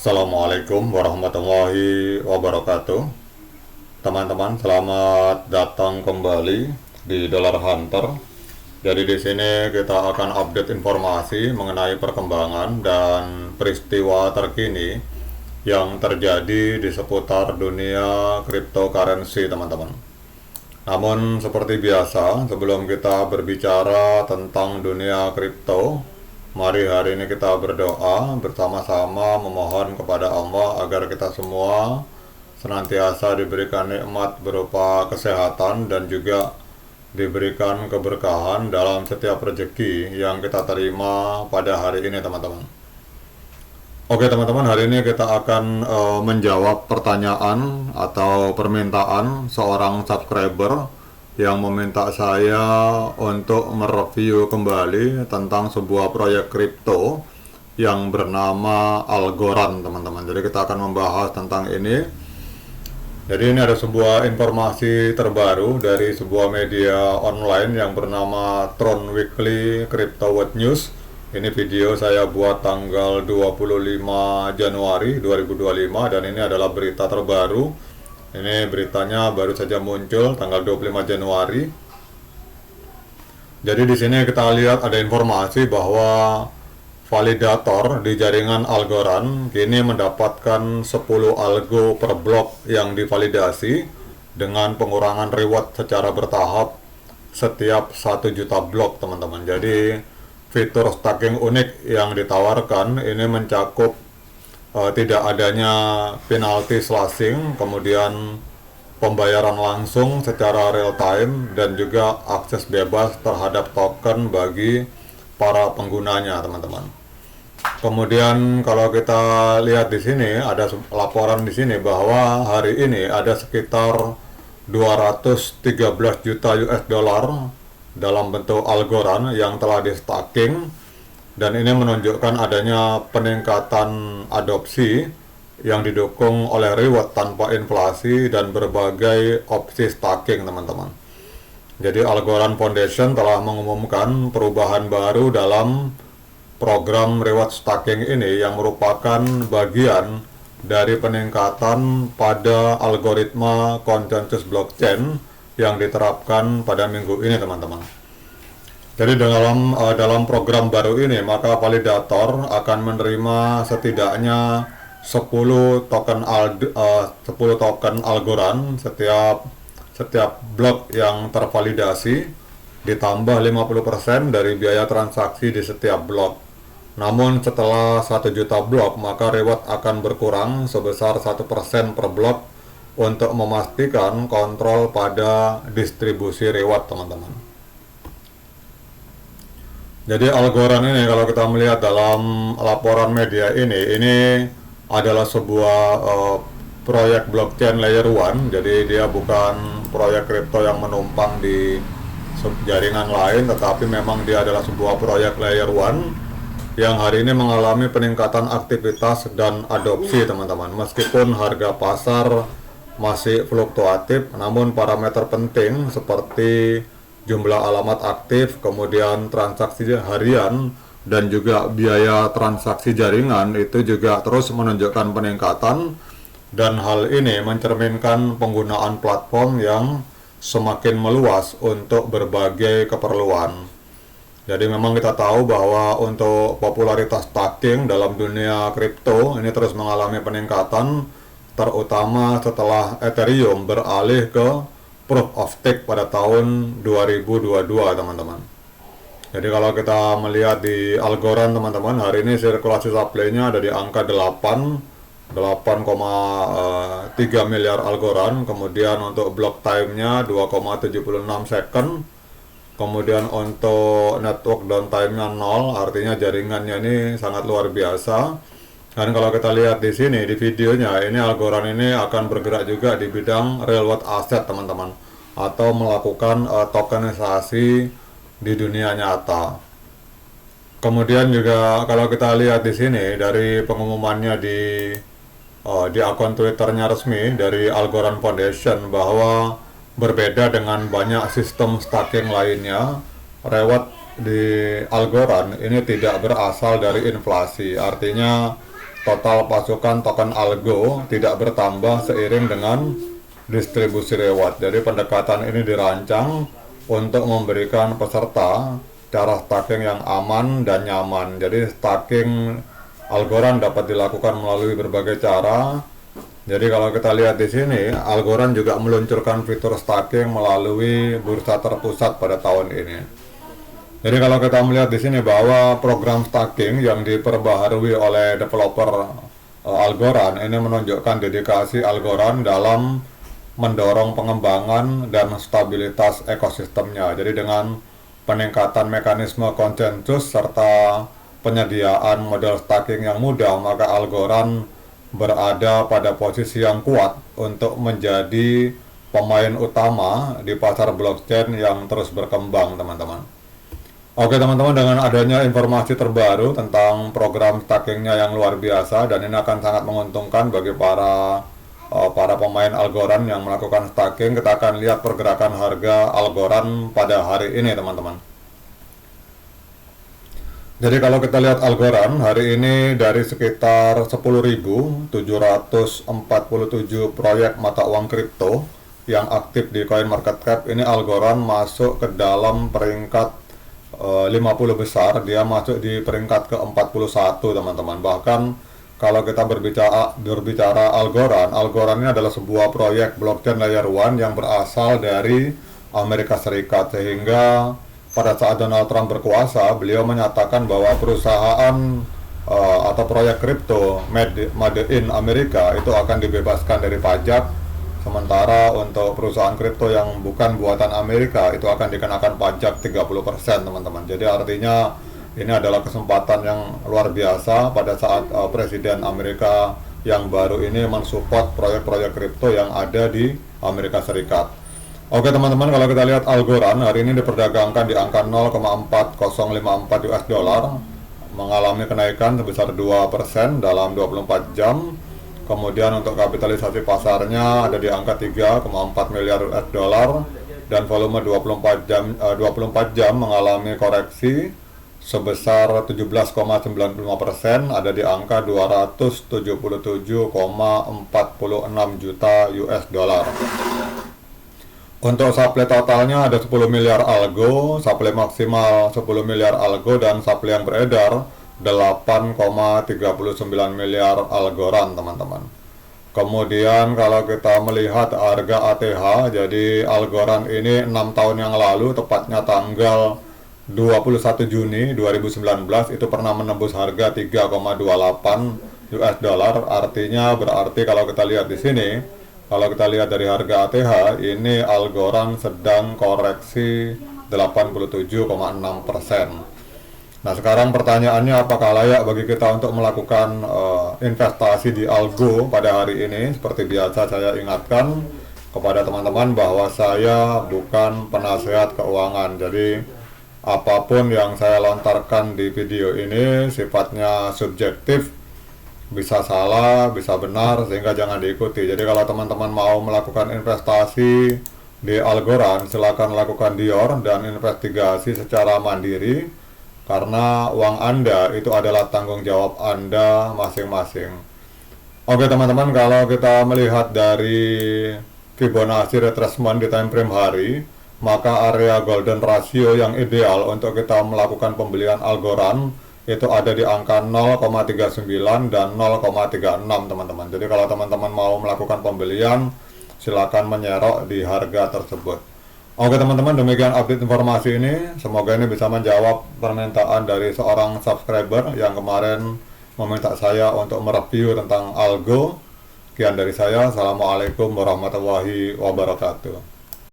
Assalamualaikum warahmatullahi wabarakatuh. Teman-teman, selamat datang kembali di Dollar Hunter. Jadi di sini kita akan update informasi mengenai perkembangan dan peristiwa terkini yang terjadi di seputar dunia cryptocurrency, teman-teman. Namun seperti biasa, sebelum kita berbicara tentang dunia kripto, mari hari ini kita berdoa bersama-sama memohon kepada Allah agar kita semua senantiasa diberikan nikmat berupa kesehatan dan juga diberikan keberkahan dalam setiap rezeki yang kita terima pada hari ini, teman-teman. Oke teman-teman, hari ini kita akan menjawab pertanyaan atau permintaan seorang subscriber yang meminta saya untuk mereview kembali tentang sebuah proyek kripto yang bernama Algorand, teman-teman. Jadi kita akan membahas tentang ini. Jadi ini ada sebuah informasi terbaru dari sebuah media online yang bernama Tron Weekly Crypto World News. Ini video saya buat tanggal 25 Januari 2025 dan ini adalah berita terbaru. Ini beritanya baru saja muncul tanggal 25 Januari. Jadi di sini kita lihat ada informasi bahwa validator di jaringan Algorand kini mendapatkan 10 algo per blok yang divalidasi dengan pengurangan reward secara bertahap setiap 1 juta blok, teman-teman. Jadi fitur staking unik yang ditawarkan ini mencakup tidak adanya penalti slashing, kemudian pembayaran langsung secara real time, dan juga akses bebas terhadap token bagi para penggunanya, teman-teman. Kemudian kalau kita lihat di sini ada laporan di sini bahwa hari ini ada sekitar 213 juta US dollar dalam bentuk Algorand yang telah di staking, dan ini menunjukkan adanya peningkatan adopsi yang didukung oleh reward tanpa inflasi dan berbagai opsi staking, teman-teman. Jadi Algorand Foundation telah mengumumkan perubahan baru dalam program reward staking ini yang merupakan bagian dari peningkatan pada algoritma konsensus blockchain yang diterapkan pada minggu ini, teman-teman. Jadi dalam program baru ini maka validator akan menerima setidaknya 10 token Algorand setiap blok yang tervalidasi, ditambah 50% dari biaya transaksi di setiap blok. Namun setelah 1 juta blok maka reward akan berkurang sebesar 1% per blok untuk memastikan kontrol pada distribusi reward, teman-teman. Jadi Algorand ini kalau kita melihat dalam laporan media ini adalah sebuah proyek blockchain layer 1. Jadi dia bukan proyek kripto yang menumpang di jaringan lain, tetapi memang dia adalah sebuah proyek layer 1 yang hari ini mengalami peningkatan aktivitas dan adopsi, teman-teman. Meskipun harga pasar masih fluktuatif, namun parameter penting seperti jumlah alamat aktif, kemudian transaksi harian, dan juga biaya transaksi jaringan itu juga terus menunjukkan peningkatan, dan hal ini mencerminkan penggunaan platform yang semakin meluas untuk berbagai keperluan. Jadi memang kita tahu bahwa untuk popularitas staking dalam dunia kripto ini terus mengalami peningkatan, terutama setelah Ethereum beralih ke Proof of Stake pada tahun 2022, teman-teman. Jadi kalau kita melihat di Algorand, teman-teman, hari ini sirkulasi supply-nya ada di angka 8,3 miliar Algorand. Kemudian untuk block time-nya 2,76 second. Kemudian untuk network downtime-nya 0, artinya jaringannya ini sangat luar biasa. Dan kalau kita lihat di sini di videonya, ini Algorand ini akan bergerak juga di bidang real world asset, teman-teman, atau melakukan tokenisasi di dunia nyata. Kemudian juga kalau kita lihat di sini dari pengumumannya di akun Twitternya resmi dari Algorand Foundation bahwa berbeda dengan banyak sistem staking lainnya, reward di Algorand ini tidak berasal dari inflasi. Artinya total pasukan token algo tidak bertambah seiring dengan distribusi reward. Jadi pendekatan ini dirancang untuk memberikan peserta cara staking yang aman dan nyaman. Jadi staking Algorand dapat dilakukan melalui berbagai cara. Jadi kalau kita lihat di sini, Algorand juga meluncurkan fitur staking melalui bursa terpusat pada tahun ini. Jadi kalau kita melihat di sini bahwa program staking yang diperbaharui oleh developer Algorand ini menunjukkan dedikasi Algorand dalam mendorong pengembangan dan stabilitas ekosistemnya. Jadi dengan peningkatan mekanisme konsensus serta penyediaan model staking yang mudah, maka Algorand berada pada posisi yang kuat untuk menjadi pemain utama di pasar blockchain yang terus berkembang, teman-teman. Oke teman-teman, dengan adanya informasi terbaru tentang program stakingnya yang luar biasa, dan ini akan sangat menguntungkan bagi para pemain Algorand yang melakukan staking. Kita akan lihat pergerakan harga Algorand pada hari ini, teman-teman. Jadi kalau kita lihat Algorand hari ini dari sekitar 10.747 proyek mata uang kripto yang aktif di CoinMarketCap, ini Algorand masuk ke dalam peringkat 50 besar. Dia masuk di peringkat ke-41, teman-teman. Bahkan kalau kita berbicara Algorand ini adalah sebuah proyek blockchain layer 1 yang berasal dari Amerika Serikat, sehingga pada saat Donald Trump berkuasa, beliau menyatakan bahwa perusahaan atau proyek kripto made in Amerika itu akan dibebaskan dari pajak, sementara untuk perusahaan kripto yang bukan buatan Amerika itu akan dikenakan pajak 30%, teman-teman. Jadi artinya ini adalah kesempatan yang luar biasa pada saat Presiden Amerika yang baru ini mensupport proyek-proyek kripto yang ada di Amerika Serikat. Oke teman-teman, kalau kita lihat Algorand hari ini diperdagangkan di angka 0,4054 US dollar, mengalami kenaikan sebesar 2% dalam 24 jam. Kemudian untuk kapitalisasi pasarnya ada di angka 3,4 miliar US dollar, dan volume 24 jam mengalami koreksi sebesar 17,95%, ada di angka 277,46 juta US dollar. Untuk supply totalnya ada 10 miliar algo, supply maksimal 10 miliar algo, dan supply yang beredar 8,39 miliar Algorand, teman-teman. Kemudian kalau kita melihat harga ATH, jadi Algorand ini 6 tahun yang lalu, tepatnya tanggal 21 Juni 2019 itu pernah menembus harga 3,28 US dollar. Berarti kalau kita lihat di sini, kalau kita lihat dari harga ATH, ini Algorand sedang koreksi 87,6%. Nah sekarang pertanyaannya, apakah layak bagi kita untuk melakukan investasi di Algo pada hari ini? Seperti biasa saya ingatkan kepada teman-teman bahwa saya bukan penasehat keuangan. Jadi apapun yang saya lontarkan di video ini sifatnya subjektif, bisa salah, bisa benar, sehingga jangan diikuti. Jadi kalau teman-teman mau melakukan investasi di Algorand, silakan lakukan dior dan investigasi secara mandiri, karena uang Anda itu adalah tanggung jawab Anda masing-masing. Oke teman-teman, kalau kita melihat dari Fibonacci retracement di time frame hari, maka area golden ratio yang ideal untuk kita melakukan pembelian Algorand itu ada di angka 0,39 dan 0,36, teman-teman. Jadi kalau teman-teman mau melakukan pembelian, silakan menyerok di harga tersebut. Oke teman-teman, demikian update informasi ini. Semoga ini bisa menjawab permintaan dari seorang subscriber yang kemarin meminta saya untuk mereview tentang Algo. Sekian dari saya. Assalamualaikum warahmatullahi wabarakatuh.